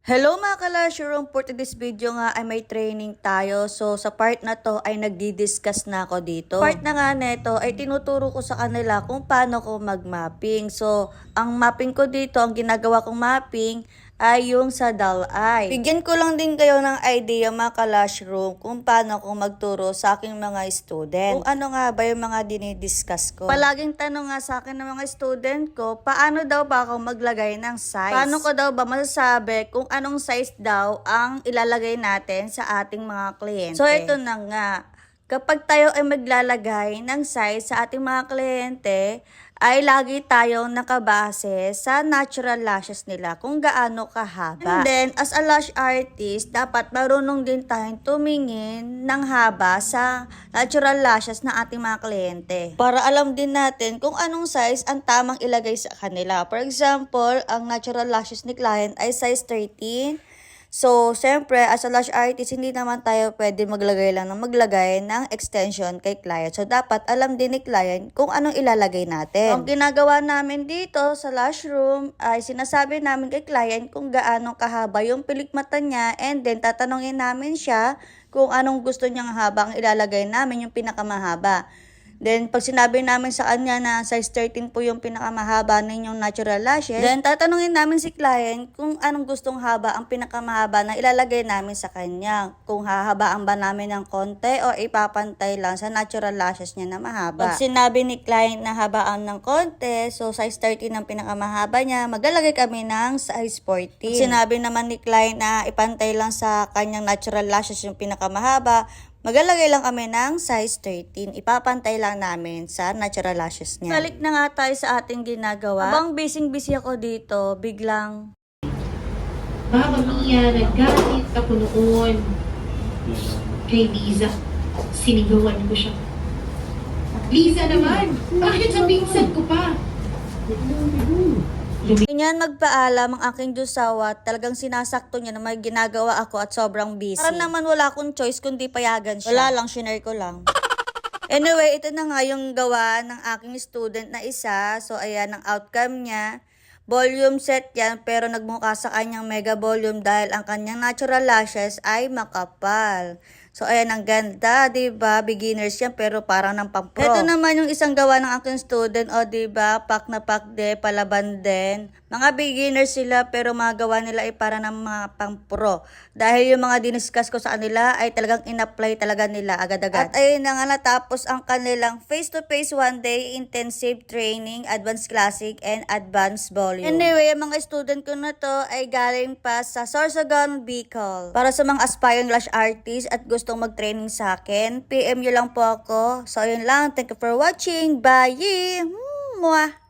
Hello mga ka-Lush-Room! For today's video nga ay may training tayo. So sa part na to ay nagdi-discuss na ako dito. Part na nga neto ay tinuturo ko sa kanila kung paano ko mag-mapping. So ang mapping ko dito, ang ginagawa kong mapping ay yung sa dull eye. Bigyan ko lang din kayo ng idea mga ka-Lush-Room kung paano ko magturo sa aking mga student. Kung ano nga ba yung mga dinidiscuss ko. Palaging tanong nga sa akin ng mga student ko, paano daw ba ako maglagay ng size? Paano ko daw ba masasabi kung anong size daw ang ilalagay natin sa ating mga kliyente? So ito na nga. Kapag tayo ay maglalagay ng size sa ating mga kliyente, ay lagi tayong nakabase sa natural lashes nila kung gaano kahaba. And then, as a lash artist, dapat marunong din tayong tumingin ng haba sa natural lashes ng ating mga kliyente. Para alam din natin kung anong size ang tamang ilagay sa kanila. For example, ang natural lashes ni client ay size 13. So, syempre, as a lash artist, hindi naman tayo pwede maglagay ng extension kay client. So, dapat alam din ni client kung anong ilalagay natin. Ang ginagawa namin dito sa lash room ay sinasabi namin kay client kung gaano kahaba yung pilikmata niya, and then tatanungin namin siya kung anong gusto niyang haba ang ilalagay namin, yung pinakamahaba. Then, pag sinabi namin sa kanya na size 13 po yung pinakamahaba ninyong natural lashes, then tatanungin namin si client kung anong gustong haba ang pinakamahaba na ilalagay namin sa kanya. Kung hahabaan ba namin ng konti o ipapantay lang sa natural lashes niya na mahaba. Pag sinabi ni client na habaan ng konti, so size 13 ang pinakamahaba niya, maglalagay kami ng size 14. Pag sinabi naman ni client na ipantay lang sa kanyang natural lashes yung pinakamahaba, maglalagay lang kami ng size 13. Ipapantay lang namin sa natural lashes niya. Balik na nga tayo sa ating ginagawa. Habang busy ako dito, biglang Baka Mia, naggalit ako noon kay Liza. Sinigawan ko siya. Liza naman, bakit sa pinsan ko pa? ganyan magpaalam ang aking Diyosawa, talagang sinasakto niya na may ginagawa ako at sobrang busy. Parang naman wala akong choice kundi payagan siya. Wala lang, shinare ko lang. Anyway, ito na nga yung gawa ng aking student na isa. So, ayan ang outcome niya. Volume set yan, pero nagmukha sa kanyang mega volume dahil ang kanyang natural lashes ay makapal. So, ayan, ang ganda, diba? Beginners yan, pero parang ng pang-pro. Ito naman yung isang gawa ng aking student, o diba? Pak na pak de, palaban din. Mga beginners sila, pero mga gawa nila ay para ng mga pang-pro. Dahil yung mga diniscuss ko sa kanila ay talagang in-apply talaga nila agad-agad. At ayun na nga, natapos ang kanilang face-to-face one-day intensive training, advanced classic, and advanced volume. Anyway, ang mga student ko na to ay galing pa sa Sorsogon, Bicol. Para sa mga aspiring lash artists at gustong mag-training sa akin, PM nyo lang po ako. So, ayun lang. Thank you for watching. Bye! Mwah!